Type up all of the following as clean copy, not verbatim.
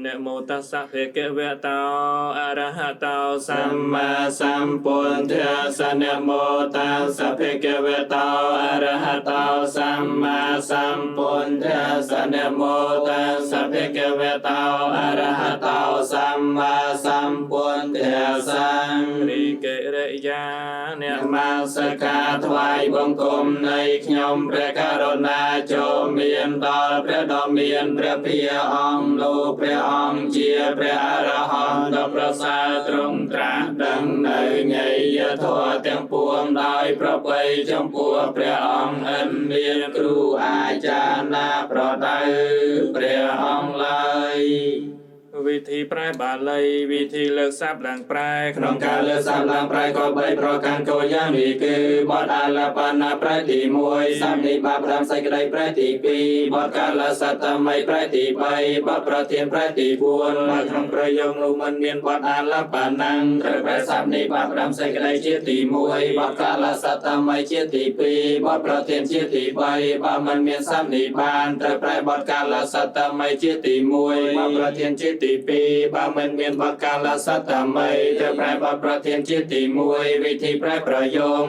นะโมตัสสะภะคะวะโตอะระหะโตสัมมาสัมพุทธัสสะนะโมตัสสะภะคะวะโตอะระหะโตสัมมาสัมพุทธัสสะนะโมตัสสะภะคะวะโตอะระหะโตสัมมาสัมพุทธัสสะริเกริยานะมาสการថ្វាយបង្គំនៃខ្ញុំព្រះករុណាចូលមានដល់ព្រះដ៏មានព្រះភិយអង្គលោកព្រះអង្គជាព្រះអរហន្តដ៏ប្រសើរទ្រង់ត្រាស់ដឹងនៅញយធម៌ទាំងពួងដោយប្របីចំពោះព្រះអង្គឥតមានគ្រូអាចារ្យណាប្រដៅព្រះអង្គឡើយវិធីប្រែបាលីវិធីលើកស័ព្ទឡើងប្រែក្នុងការលើកស័ព្ទឡើងប្រែក៏3ប្រការគោលយ៉ាងនេះគឺបទអាលបណាប្រែទី1សព្ទនិបាតផ្ដើមសេចក្តីប្រែទី2បទកាលសត្តមីប្រែទី3បទប្រធានប្រែទី4នៅក្នុងប្រយោគនោះមិនមានបទអាលបណាត្រូវប្រែសព្ទនិបាតផ្ដើមសេចក្តីជាទី1បទកាលសត្តមីជាទី2បទប្រធានជាទី3បើមិនមានសព្ទនិបាតត្រូវប្រែបទកាលសត្តមីជាទី1បទប្រធានជាទី2បើមិនមានបទកាលសត្តមីត្រូវប្រែបទប្រធានជាទី1វិធីប្រែប្រយោគ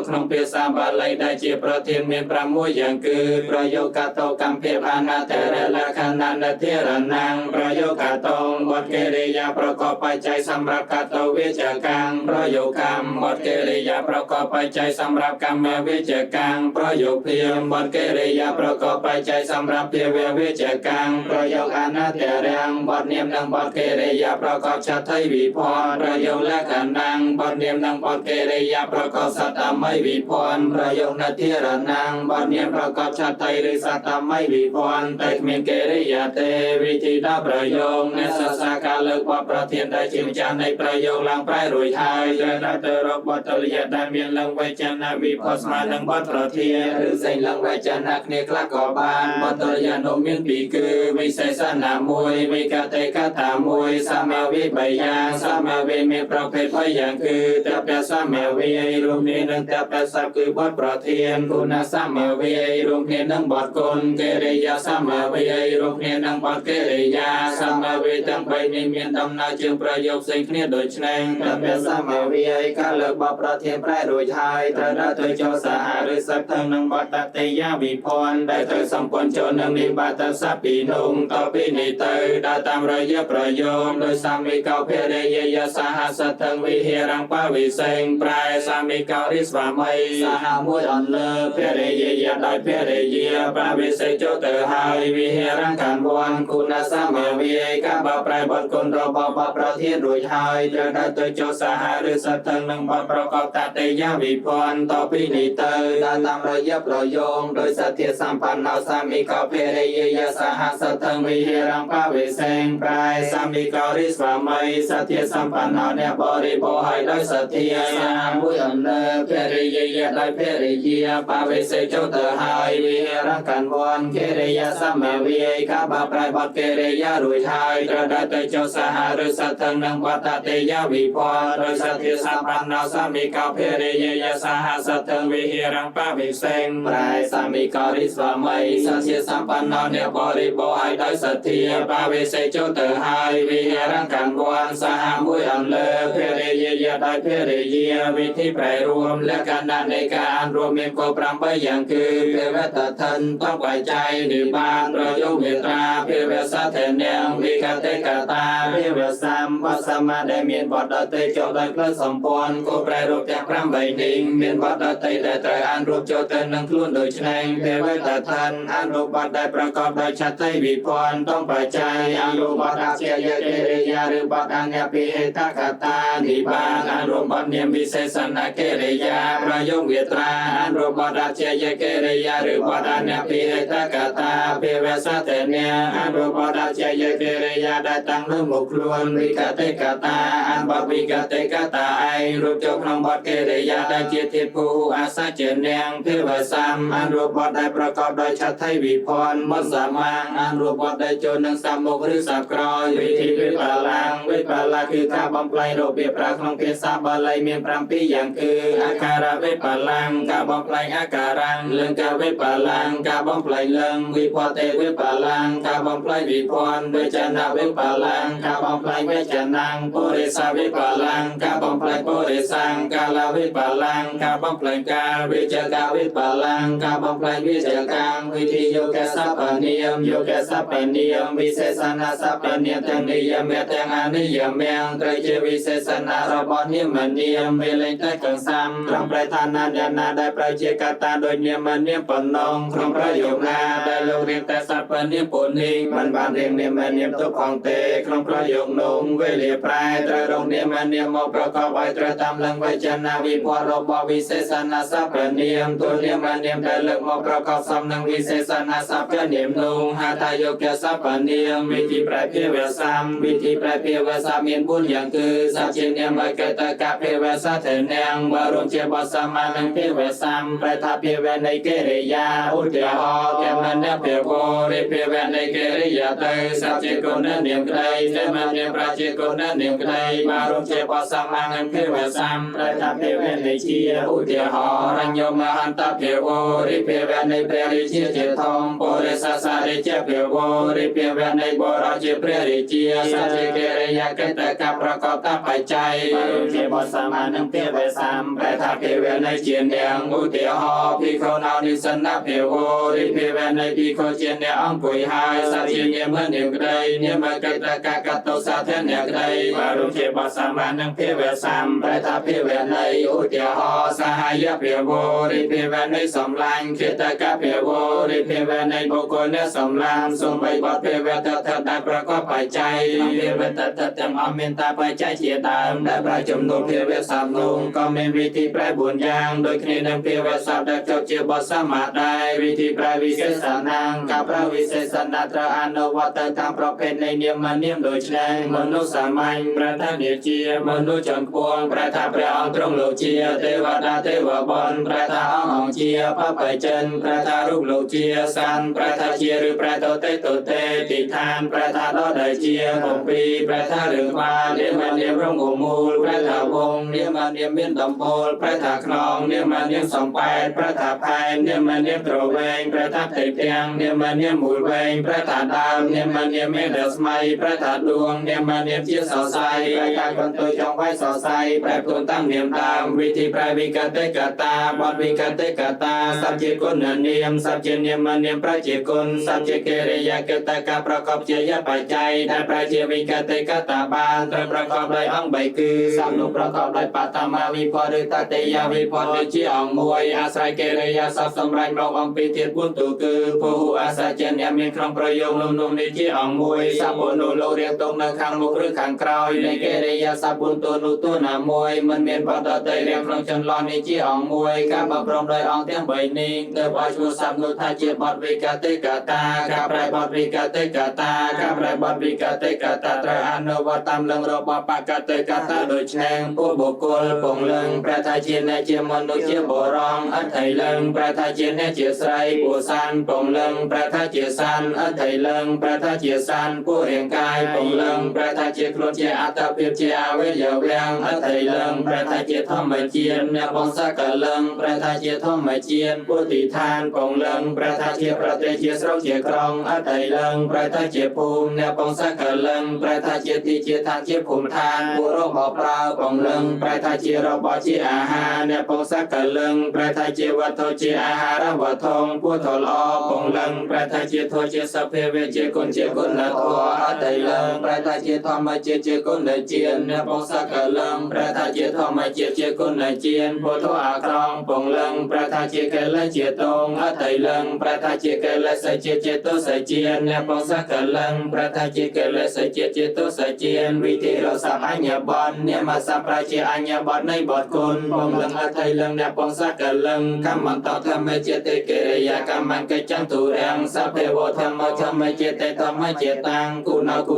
ក្នុងភាសាបាលីដែលជាប្រធានមាន6យ៉ាងគឺប្រយោគកតោកម្មភាពអនត្តរលក្ខណៈនធិរណੰប្រយោគកតោបទកិរិយាប្រកបបច្ច័យសម្រាប់កតោវិជ្ជកម្មប្រយោគកម្មបទកិរិយាប្រកបបច្ច័យសម្រាប់កម្មវិជ្ជកម្មប្រយោគភាមបទកិរិយាប្រកបបច្ច័យសម្រាប់ភាវវិជ្ជកម្មប្រយោគអនត្តរំបទនាមនិងបទកិរិយាប្រកបចត្តិវិភ័ណ្ឌប្រយោគលក្ខណៈបទនាមនិងបទកិរិយាប្រកបសត្តមីវិភ័ណ្ឌប្រយោគនធិរណੰបទនាមប្រកបចត្តិឬសត្តមីវិភ័ណ្ឌតែគ្មានកិរិយាទេវិធីដល់ប្រយោគអ្នកសិក្សាការលើកបទប្រធានដែលជាម្ចាស់នៃប្រយោគឡើងប្រែរួចហើយត្រូវដាក់ទៅរកបទតុល្យដែលមានលង្វេចនៈវិភ័ណ្ឌស្មើនឹងបទប្រធានឬផ្សេងលង្វេចនៈគ្នាខ្លះក៏បានបទតុល្យនោះមានពីរគឺវិសេសនៈ1វិកតេកតា1សមាវិ3យ៉ាងសមាវិមានប្រភេទ3យ៉ាងគឺតពសមាវិរួមគ្នានឹងតពសព្ទគឺបទប្រធានគុណសមាវិរួមគ្នានឹងបទគុណកិរិយាសមាវិរួមគ្នានឹងបទកិរិយាសមាវិទាំង3នេះមានដំណើរជាងប្រយោគផ្សេងគ្នាដូចនេះតពសមាវិការលើកបទប្រធានប្រែរួចហើយត្រូវដាក់ទៅចូលសហឬសព្ទនឹងបទតតិយាវិភ័ណ្ឌដែលត្រូវសម្ព័ន្ធចូលនឹងនិបាតសព្ទពីនោះតពីនេះទៅដល់តាមរយៈប្រយោគដោយសាមិកោភរិយយសហសតងវិហិរង្បវិសេងប្រែសាមិកោរិស្វាមីសហមួយអន្លើភរិយយដោយភរិយាបវិសេចូលទៅហើយវិហិរង្កានវ័នគុណសមាវិកាបប្រែបទគុណរបស់បទប្រធានរួចហើយត្រូវដាក់ទៅចូលសហឬសតងនឹងបទប្រកបតតិយាវិភ័ណ្ឌតពីនេះទៅដល់តាមរយៈប្រយោគដោយសទ្ធាសម្បណ្ណោសាមិកោភរិយយសហសតងវិហិរង្បវិសេងប្រែសាមិកោរិស្វាមីសទ្ធាសម្បណ្ណោអ្នកបរិបោហើយដោយសទ្ធាសហមួយអន្លើភរិយយដោយភរិយាបវិសេចូលទៅហើយវិហិរង្កានវ័នកិរិយាសមាវិកាបប្រែបទកិរិយារួចហើយត្រូវដាក់ទៅចូលសហឬសតងនឹងបទតតិយាវិភ័ណ្ឌដោយសទ្ធាសម្បណ្ណោសាមិកោភរិយយសហសតងវិហិរង្បវិសេងប្រែសាមិកោរិស្វាមីសទ្ធាសម្បណ្ណោអ្នកបរិបោហើយដោយសទ្ធាបវិសេចូលទៅហើយវិហិរង្កានវ័នសហមួយអន្លើភរិយយដោយភរិយាវិធីប្រែរួមលក្ខណៈនៃការអានរួមមានគោល8យ៉ាងគឺភាវតថនតបច្ច័យនិបានប្រយោគមេត្រាភាវសធនៈវិកតេកតាភាវសម្បសមាដែលមានបទដតីចូលដោយផ្លូវសម្ព័ន្ធគោលប្រែរូបទាំង8នេះមានបទដតីដែលត្រូវអានរួមចូលទៅនឹងខ្លួនដូចនេះភាវតថនអានរូបបទដែលប្រកបដោយចត្តិវិភ័ណ្ឌតបច្ច័យអានរូបបទអជាយកិរិយាឬបទអញ្ញពិហេតកតានិបានអានរូបបទនាមវិសេសនកិរិយាប្រយោគមេត្រាអានរូបបទអជាយកិរិយាឬបទអញ្ញពិហេតកតាភាវសធនៈអានរូបបទអជាយកិរិយាដែលតាំងនៅមុខខ្លួនវិកតេកតាអានបទវិកតេកតាឯងរូបចូលក្នុងបទកិរិយាដែលជាធាតុពុអសច្ចនាងភាវសម្អានរូបបទដែលប្រកបដោយចត្តិវិភ័ណ្ឌបទសមាអានរូបបទដែលចូលនឹងសមុខឬសក្រោយវិធីវិបលាងវេ วิปลาคือการบำไพโรเปียปราคลองเพียสาบาลัยเมียนพรำปีอย่างคืออาการวิปลังการบำไพอาการังเรื่องการวิปลังการบำไพเรื่องวิพเตวิปลังการบำไพวิพรเวจนะวิปลังการบำไพเวจนังปุริสาวิปลังการบำไพปุริสังกาลวิปลังการบำไพกาวิจกาวิปลังการบำไพวิจกังวิธีโยกสัพพนิยมโยกสัพพนิยมวิเศษณสัพพนิยมตังนิยมเมตังอนิยมเมียงไตรเจวิเศษณระบนิยมนิยมเวเลงแต่กังซ้ำครองประธานาญาณาได้ประเจกตาโดยเนียมเนียมปนนองครองประโยคนาได้ลงเรียนแต่สัพพนิยมปุณิงมันบานเรียงเนียมเนียมทุกของเตครองประโยคนงเวลีปลายไตรรงเนียมเนียมมประกอบไว้ไตรตามลังไว้จนาวิพรบวิเศษณสัพพนิยมตัวเนียมเนียมได้เลิกมประกอบสำนังวิเศษณสัพพนิยมนงหาทายกสัพพนิยมวิธีแปรเพียเวสัมวิธีแปรเพียเวสัมเมียนบุญอย่างคือสัจเจเนียมเกตกะเพียเวสัเถเนียงบารมเจบสมานังเพียเวสัมแปรทาเพียเวในเกริยาอุตยหอแกมันเนเพียโวริเพียเวในเกริยาเตสัจเจโกนเนียมไกรเจมันเนียมปราเจโกนเนียมไกรบารมเจบสมานังเพียเวสัมแปรทาเพียเวในเชียอุตยหอรัญโยมหันตเพียโวริเพียเวในเปริเชียเจทองโปริสัสสาริเจเพียโวริเพียเวในบราเจเปริเจียสัจเจเกริยาเกตกะประกอบตาปัจจัยบารมเจบสมานังเพียเวสัมแปรทาเพียเวในเจียนเนียงอุตยหอพิโคนานิสนะเพียโวริเพียเวในพิโคเจียนเนียอังกุยหายสัจเจเนียมเนียมไกรเนียมเกตกะกัตโตสาเทเนียไกรบารมเจบสมานังเพียเวสัมแปรทาเพียเวในอุตยหอสหายเพียโวริเพียเวในสมลังเกตกะเพียโวริเพียเวในบุคคลเนสมลังสมไปบทเพียเวตถะได้ประกอบปัจจัยเพียเวตถะจังอเมนตาปัจจัยเจียตามได้ประจุมนุเพียเวสามนุงก็มีวิธีแปรบุญยังโดยคณีนังเพียเวสามได้เจ้าเจียบสมาได้วิธีแปรวิเศษนังกับพระวิเศษนาตระอนุวัตตามประเพณีเนียมเนียมโดยแสดงมนุษย์สามัญประธานเดียเจียมนุษย์จำพวงประธานพระองค์ตรงโลเจียเทวดาเทวบอลประธานองค์เจียพระไปจันประธานรูปโลเจียสันประธานเจียหรือประธานโตเตติทานประธานดอดเจียผมปีประธานหรือมาเนียมเนียมร่องอุมูลประธานวงเนียมเนียมเมียนตำโพลประธานคลองเนียมเนียมสองแปดประธานพายเนียมเนียมตรเวงประธานเตเพียงเนียมเนียมมูลเวงประธานดาวเนียมเนียมเมฆเดสไมประธานดวงเนียมเนียมเจียสอไซประธานคนตัวจองไว้สอไซแปรปรวนตั้งเนียมตามวิธีแปรวิกเตกตาบอดวิกเตกตาสัจเจกุณเนียมสัจเจเนียมเนียมประเจกุณสัจเจเกริยาเกตกะประกอบเจียปัจจัยได้ประเจวิกเตกตาบานโดยประกอบโดยองค์ใบคือสามนุประกอบโดยปัตตมาวิพรตเตยาวิพรเจียองมวยอาศัยเกริยาสัพสมรัยบอกองปีเทียบุญตุคือผู้อาศัยเจนยามีครองประโยคนุ่มในเจียองมวยสัพพุนุโลเรียงตรงในข้างมุกหรือข้างคราวในเกริยาสัพพุนตุนุตุนามวยมันเมียนปตเตยเรียงครองจนลอนในเจียองมวยการบำรมโดยองเตียงใบนิ่งเติบอาชุสัพนุทาเจียบดวิกเตกตากับไรบดวิกเตกตากับไรบดวิกเตกตาตระอนุวัตตามเรื่องระบบปกเตกตาโดยแฉงผู้บุคคลปงเลิงประทาเจียในเจียมนุเจียบรองอัตไทยเลิงประทาเจียในเจียไสผู้สันปงเลิงประทาเจียสันอัตไทยเลิงประทาเจียสันผู้เรียงกายปงเลิงประทาเจียครุเจียอัตเปียเจียเวเยเวียงอัตไทยเลิงประทาเจียทอมเจียนเนปองสักเลิงประทาเจียทอมเจียนผู้ติทานปงเลิงประทาเจียประเตเจียสรงเจียกรองอัตไทยเลิงประทาเจียภูมิเนปองสักเลิงประทาเจียติเจียทานเจียภูมิทานผู้โรคบ่อเปล่าปงเลิงประทาเจียรบเจียอาหารเนปองสักเลิงประทาเจียวัตโตเจียอาหารวัตทงผู้ทลอปงเลิงประทาเจียโทเจียสเพเวเจียกุนเจียกุนละทัวอัตไทยเลิงประทาเจียธรรมเจียเจียกุนละเจียนเนปองสักเลิงประทาเจียธรรมเจียเจียกุนละเจียนผู้ทอาครองปงเลิงประทาเจียเกลเจียตงอัตไทยเลิงประทาเจียเกลใส่เจียเจียโตใส่เจียนเนปองสักเลิงประทาเจียเกลใส่เจียเจียโตใส่เจียนวิธีเราสับอัญญบอลเนี่ยมาสับประเจียอัญญบอลในบทคุณปงเลิงอัตไทยเลิงเนปองสักเลิงคำมันต่อธรรมเจตเกริยากรรมันเกจันตุเรียงสัพเพโวธรรมเจตธรรมเจตังกุ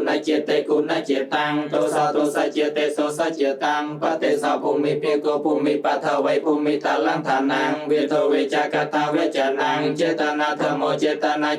ณเจตกุณเจตังโตสะเจตโสสะเจตังปเตสะภูมิเปียโกภูมิปัทไวภูมิตาลังฐานังเวโทเวจากตาเวจนังเจตนาธรรมเจตนา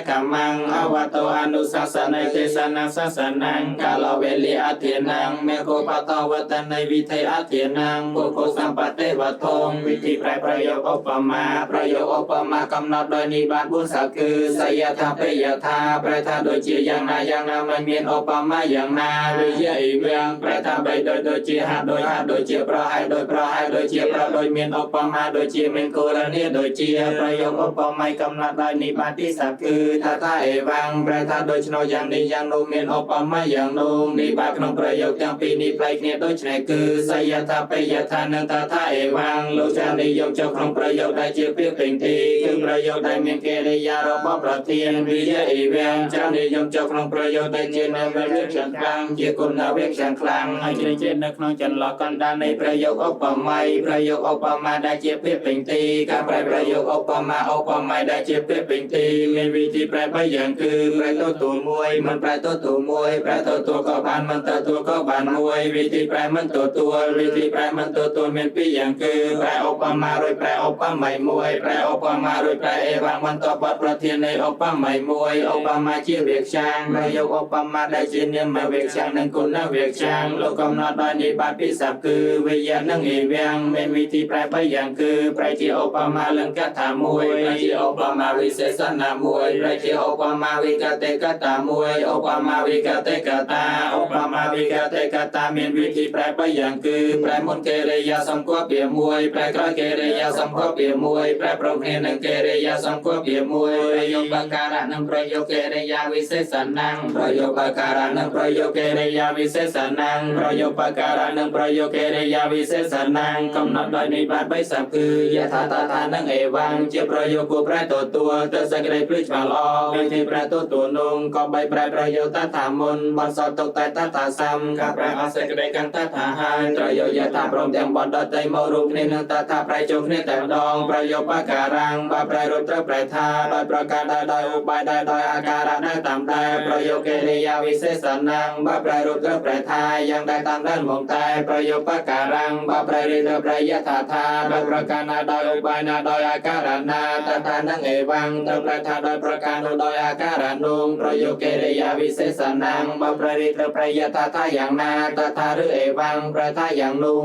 กัมมังอวโตอนุสัสสนัยเทสนาสัสสนังกา าลเวลีอัเถนังเมโกปะตวัตในวิเทอัเถนังบุโกสัมปเตวทงวิธีแปลประโยคอุปมาประโยคอุปมากำหนดโดยนิบาตบุญสักคือสยธาเปยธาแปลธาโดยเจียอย่างนามันมีอุปมาอย่างนาวิเยอีเวียงแปลธาไปโดยเจียหาโดยเจียประให้โดยเจียประโดยมีอุปมาโดยเจียมีกรณีโดยเจียประโยคอุปมากำหนดโดยนิบาติสักคือธาเอวังแปลธาโดยชโนอย่างนี้อย่างนู้มีอุปมาอย่างนู้นิบาตក្នុងประโยคទាំងពីរនេះប្លែកគ្នាដូចនេះគឺសយថាបយថានិងតថាអេវាងលោកចានិយមចូលក្នុងប្រយោគដែលជាពាក្យពេញទីគឺប្រយោគដែលមានកិរិយារបស់ប្រធានវិយអេវាងចានិយមចូលក្នុងប្រយោគដែលជានាមវាខ្លាំងខ្លាំងជាគុណវាខ្លាំងខ្លាំងហើយជ្រៅជ្រៅនៅក្នុងចន្លោះកណ្ដាលនៃប្រយោគឧបមាប្រយោគឧបមាដែលជាពាក្យពេញទីការប្រែប្រយោគឧបមាដែលជាពាក្យពេញទីមានវិធីប្រែ3យ៉ាងគឺប្រែទទួលមួយមិនប្រែទទួលមួយប្រែទទួលក៏បានមិនទទួលក៏បានមួយវិធីប្រែមិនទទួលមាន2យ៉ាងគឺប្រែឧបមារួចប្រែឧបមាមួយប្រែឧបមារួចប្រែអេវ៉ាងបន្តបទប្រធាននៃឧបមាមួយឧបមាជាវាក្យាងប្រយោគឧបមាដែលជានាមវាក្យាងនិងគុណវាក្យាងលោកកំណត់ដោយនិបាតពិស័ព្ទគឺវិយៈនិងអេវាងមានវិធីប្រែ3យ៉ាងគឺប្រែជាឧបមាលង្កថាមួយប្រែជាឧបមាវិសេសនៈមួយប្រែជាឧបមាវិកតេកតាមួយឧបមាវិកតេកតាឧបមាវិកតេកតាមានវិធីប្រែ3យ៉ាងគឺប្រែមុនកិរិយាសម្គាល់ពាក្យមួយប្រែក្រោយកិរិយាសម្គាល់ពាក្យមួយប្រែព្រមគ្នានឹងកិរិយាសម្គាល់ពាក្យមួយប្រយោគបការៈនិងប្រយោគកិរិយាវិសេសនៈប្រយោគបការៈនិងប្រយោគកិរិយាវិសេសនៈប្រយោគបការៈនិងប្រយោគកិរិយាវិសេសនៈកំណត់ដោយនិបាត3សព្ទគឺយថាតថានិងអេវ៉ាងជាប្រយោគគួរប្រែទទួលទៅសេចក្តីព្រឺច្បាស់ល្អវិធីប្រែទទួលនោះក៏បីប្រែប្រយោគតថាមុនបន្សល់ទុកតែតថាសំការប្រែអសេចក្តីកាន់តថាហើយប្រយោគយថាព្រមទាំងបណ្ដតីមករូបគ្នានឹងតថាប្រែចូលគ្នាតែម្ដងប្រយោគបការังបើប្រែរួចត្រូវប្រែថាដោយប្រការដោយឧបាយដោយអាការៈដែលតាមដែរប្រយោគកិរិយាវិសេសនៈបើប្រែរួចត្រូវប្រែថាយ៉ាងដែលតាមដែរមកតែប្រយោគបការังបើប្រែរៀបត្រូវប្រែយថាថាដោយប្រការណាដោយឧបាយណាដោយអាការៈណាតថានឹងអេវ៉ាងត្រូវប្រែថាដោយប្រការនោះដោយអាការៈនោះប្រយោគកិរិយាវិសេសនៈបើប្រែរៀបត្រូវប្រែយថាថាយ៉ាងណាតថាឬអេវ៉ាងប្រែថាយ៉ាងនោះ